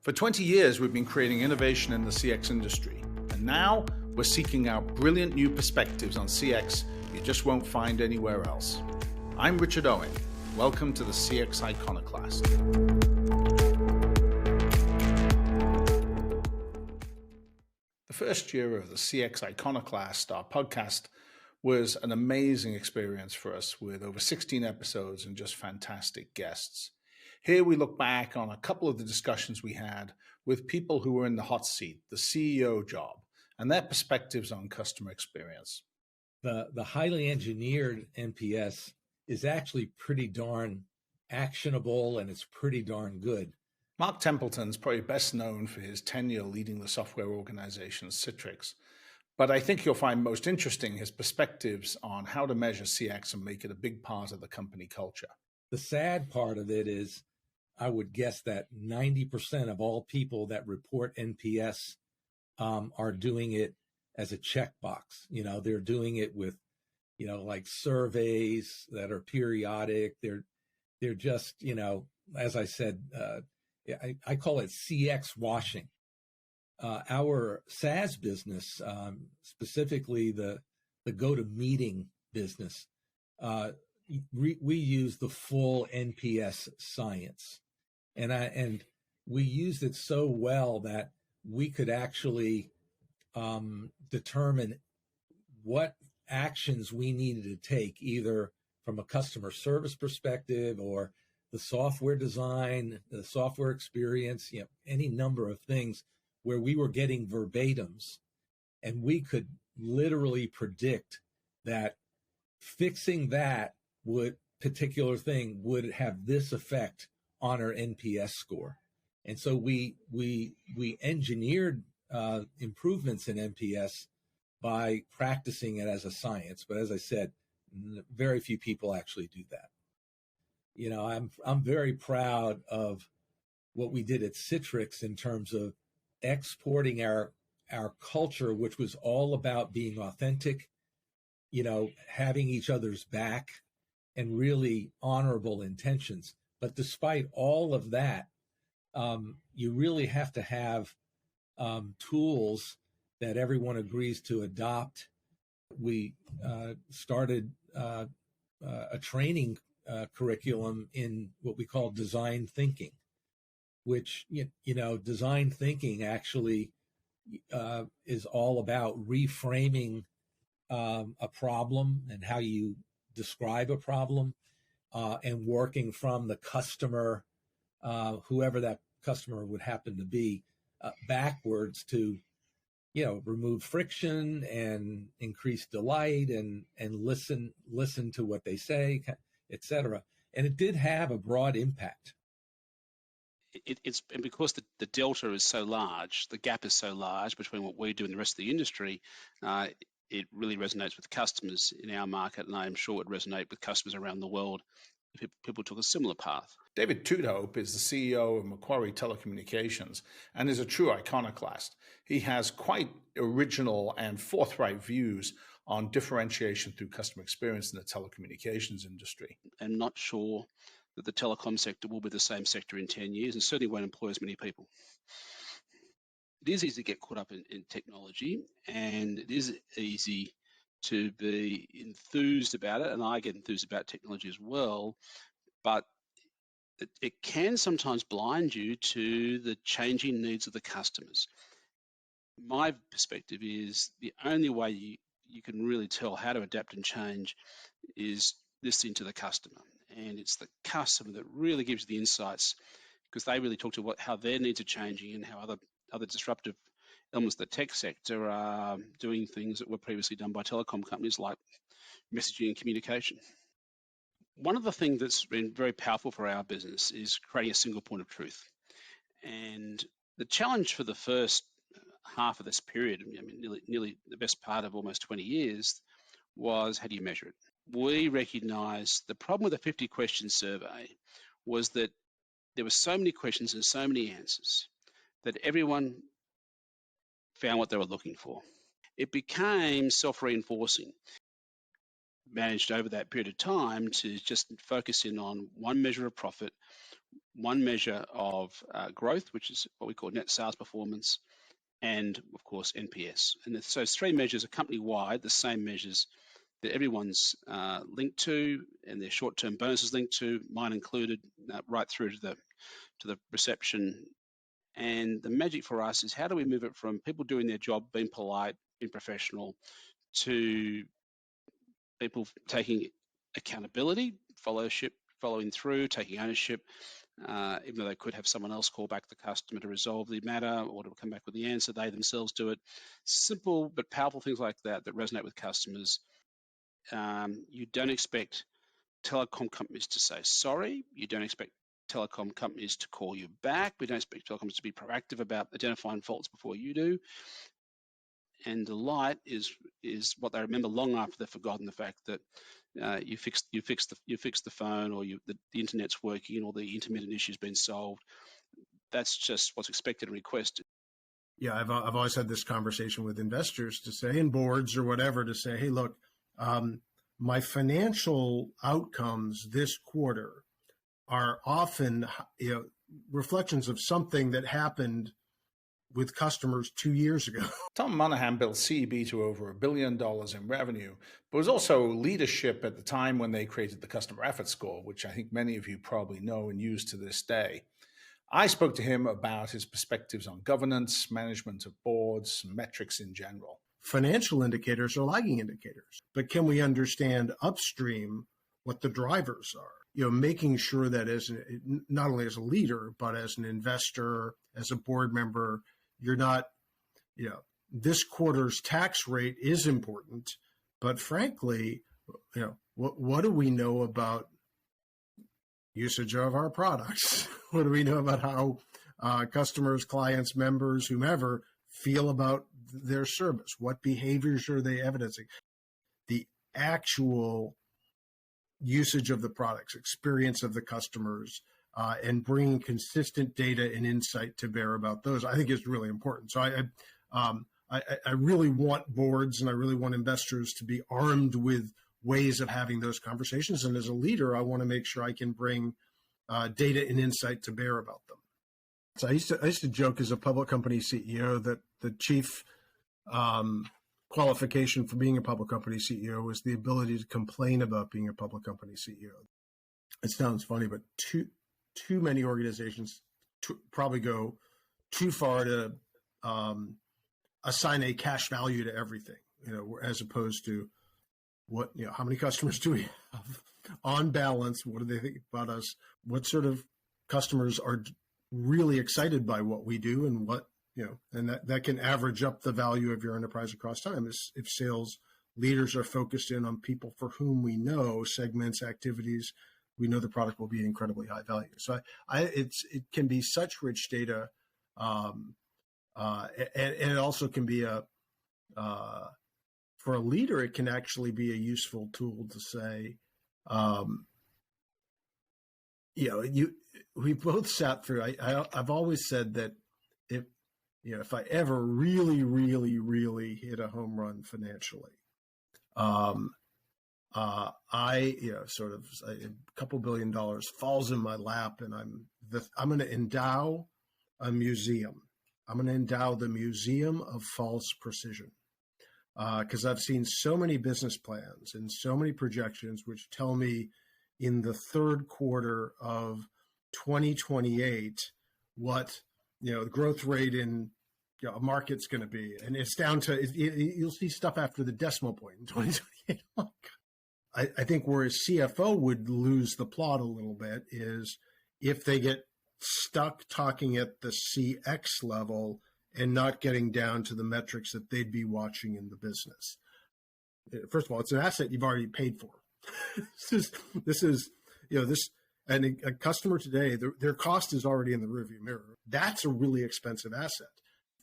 For 20 years, we've been creating innovation in the CX industry, and now we're seeking out brilliant new perspectives on CX you just won't find anywhere else. I'm Richard Owen. Welcome to the CX Iconoclast. The first year of the CX Iconoclast, our podcast, was an amazing experience for us with over 16 episodes and just fantastic guests. Here we look back on a couple of the discussions we had with people who were in the hot seat, the CEO job, and their perspectives on customer experience. The highly engineered NPS is actually pretty darn actionable, and it's pretty darn good. Mark Templeton's probably best known for his tenure leading the software organization Citrix, but I think you'll find most interesting his perspectives on how to measure CX and make it a big part of the company culture. The sad part of it is, I would guess that 90% of all people that report NPS are doing it as a checkbox. You know, they're doing it with, like surveys that are periodic. They're just, as I said, I call it CX washing. Our SaaS business, specifically the go-to-meeting business, we use the full NPS science, and we used it so well that we could actually determine what actions we needed to take, either from a customer service perspective or the software design, the software experience, any number of things where we were getting verbatims, and we could literally predict that fixing that particular thing would have this effect on our NPS score. And so we engineered improvements in NPS by practicing it as a science. But as I said, very few people actually do that. I'm very proud of what we did at Citrix in terms of exporting our culture, which was all about being authentic, having each other's back, and really honorable intentions. But despite all of that, you really have to have tools that everyone agrees to adopt. We started a training curriculum in what we call design thinking, which, design thinking actually is all about reframing a problem and how you describe a problem, and working from the customer, whoever that customer would happen to be, backwards to, remove friction and increase delight and listen to what they say, etc. And it did have a broad impact. It's because the delta is so large, the gap is so large between what we do and the rest of the industry. It really resonates with customers in our market, and I'm sure it would resonate with customers around the world if people took a similar path. David Tudehope is the CEO of Macquarie Telecommunications and is a true iconoclast. He has quite original and forthright views on differentiation through customer experience in the telecommunications industry. I'm not sure that the telecom sector will be the same sector in 10 years and certainly won't employ as many people. It is easy to get caught up in technology, and it is easy to be enthused about it, and I get enthused about technology as well, but it can sometimes blind you to the changing needs of the customers. My perspective is the only way you can really tell how to adapt and change is listening to the customer, and it's the customer that really gives you the insights, because they really talk to how their needs are changing and how other disruptive elements of the tech sector are doing things that were previously done by telecom companies like messaging and communication. One of the things that's been very powerful for our business is creating a single point of truth. And the challenge for the first half of this period, nearly the best part of almost 20 years, was how do you measure it? We recognized the problem with the 50 question survey was that there were so many questions and so many answers that everyone found what they were looking for. It became self-reinforcing. Managed over that period of time to just focus in on one measure of profit, one measure of growth, which is what we call net sales performance, and of course NPS. And so it's three measures are company-wide, the same measures that everyone's linked to, and their short-term bonuses linked to, mine included, right through to the reception. And the magic for us is how do we move it from people doing their job, being polite, being professional, to people taking accountability, following through, taking ownership, even though they could have someone else call back the customer to resolve the matter or to come back with the answer, they themselves do it. Simple but powerful things like that resonate with customers. You don't expect telecom companies to say sorry. You don't expect telecom companies to call you back. We don't expect telecoms to be proactive about identifying faults before you do. And delight is what they remember long after they've forgotten the fact that you fixed the phone, or the internet's working, or the intermittent issue's been solved. That's just what's expected and requested. Yeah, I've always had this conversation with investors to say, in boards or whatever, to say, hey, look, my financial outcomes this quarter are often, reflections of something that happened with customers 2 years ago. Tom Monahan built CEB to over $1 billion in revenue, but was also leadership at the time when they created the Customer Effort Score, which I think many of you probably know and use to this day. I spoke to him about his perspectives on governance, management of boards, metrics in general. Financial indicators are lagging indicators, but can we understand upstream what the drivers are? Making sure that not only as a leader, but as an investor, as a board member, you're not, this quarter's tax rate is important, but frankly, what do we know about usage of our products? What do we know about how customers, clients, members, whomever feel about their service? What behaviors are they evidencing? The actual usage of the products, experience of the customers, and bringing consistent data and insight to bear about those, I think is really important. So I really want boards and I really want investors to be armed with ways of having those conversations. And as a leader, I want to make sure I can bring data and insight to bear about them. So I used to joke as a public company CEO that the chief qualification for being a public company CEO was the ability to complain about being a public company CEO. It sounds funny, but too many organizations probably go too far to assign a cash value to everything, as opposed to how many customers do we have on balance? What do they think about us? What sort of customers are really excited by what we do, and and that can average up the value of your enterprise across time. If sales leaders are focused in on people for whom we know segments, activities, we know the product will be incredibly high value. So it can be such rich data, and it also can be for a leader, it can actually be a useful tool to say, we both sat through. I've always said that if I ever really, really, really hit a home run financially, a couple $1 billion falls in my lap, and I'm going to endow a museum. I'm going to endow the Museum of False Precision, because I've seen so many business plans and so many projections which tell me in the third quarter of 2028 what the growth rate in a market's going to be, and it's down to you'll see stuff after the decimal point in 2028. I think where a CFO would lose the plot a little bit is if they get stuck talking at the CX level and not getting down to the metrics that they'd be watching in the business. First of all, it's an asset you've already paid for. This is and a customer today, their cost is already in the rearview mirror. That's a really expensive asset.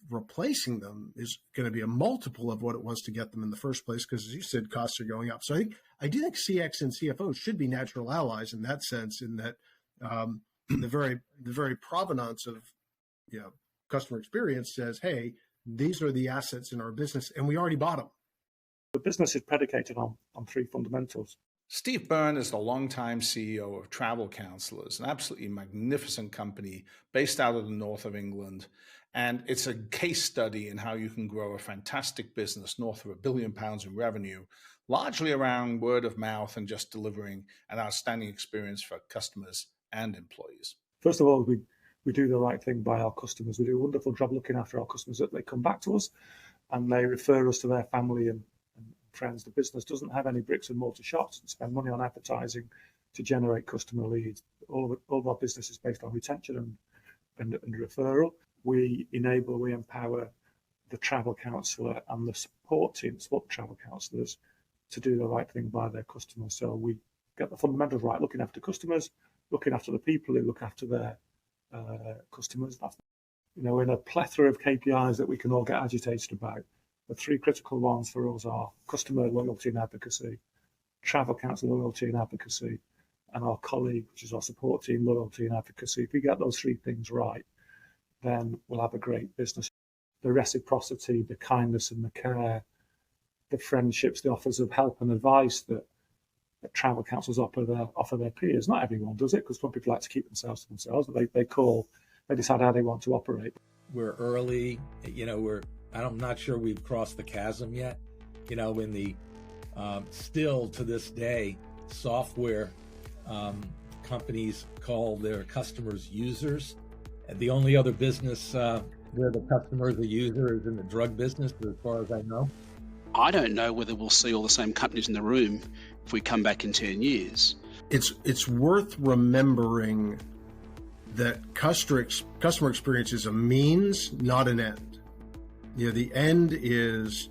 Replacing them is going to be a multiple of what it was to get them in the first place, because as you said, costs are going up. So I do think CX and CFOs should be natural allies in that sense, in that the very provenance of customer experience says, hey, these are the assets in our business, and we already bought them. The business is predicated on three fundamentals. Steve Byrne is the longtime CEO of Travel Counsellors, an absolutely magnificent company based out of the north of England. And it's a case study in how you can grow a fantastic business north of £1 billion in revenue, largely around word of mouth and just delivering an outstanding experience for customers and employees. First of all, we do the right thing by our customers. We do a wonderful job looking after our customers, that they come back to us and they refer us to their family and friends. The business doesn't have any bricks and mortar shops and spend money on advertising to generate customer leads. All of our business is based on retention and referral. We empower the travel counsellor and the support team, support travel counsellors, to do the right thing by their customers. So we get the fundamentals right, looking after customers, looking after the people who look after their customers. That's, in a plethora of KPIs that we can all get agitated about, the three critical ones for us are customer loyalty and advocacy, travel counsellor loyalty and advocacy, and our colleague, which is our support team, loyalty and advocacy. If we get those three things right, then we'll have a great business. The reciprocity, the kindness and the care, the friendships, the offers of help and advice that travel counsellors offer their peers. Not everyone does it, because some people like to keep themselves to themselves, but they decide how they want to operate. We're early, I'm not sure we've crossed the chasm yet. In the still to this day, software companies call their customers users. And the only other business where the customer is a user is in the drug business, as far as I know. I don't know whether we'll see all the same companies in the room if we come back in 10 years. It's worth remembering that customer experience is a means, not an end. The end is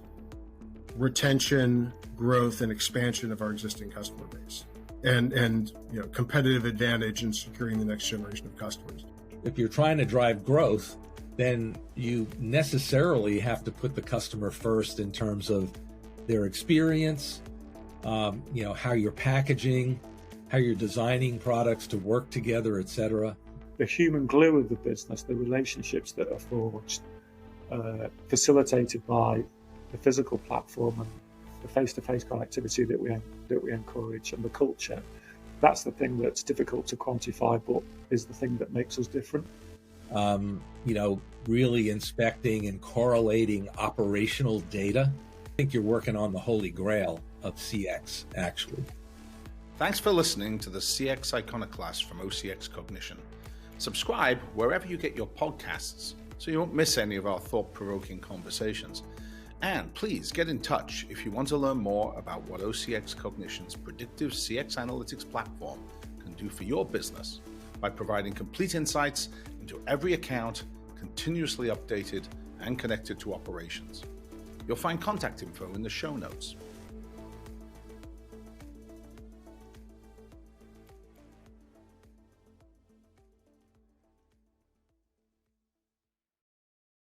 retention, growth, and expansion of our existing customer base, and competitive advantage in securing the next generation of customers. If you're trying to drive growth, then you necessarily have to put the customer first in terms of their experience, how you're packaging, how you're designing products to work together, etc. The human glue of the business, the relationships that are forged, facilitated by the physical platform and the face-to-face connectivity that we encourage, and the culture. That's the thing that's difficult to quantify, but is the thing that makes us different. Really inspecting and correlating operational data. I think you're working on the holy grail of CX, actually. Thanks for listening to the CX Iconoclast from OCX Cognition. Subscribe wherever you get your podcasts so you won't miss any of our thought-provoking conversations. And please get in touch if you want to learn more about what OCX Cognition's predictive CX analytics platform can do for your business by providing complete insights into every account, continuously updated and connected to operations. You'll find contact info in the show notes.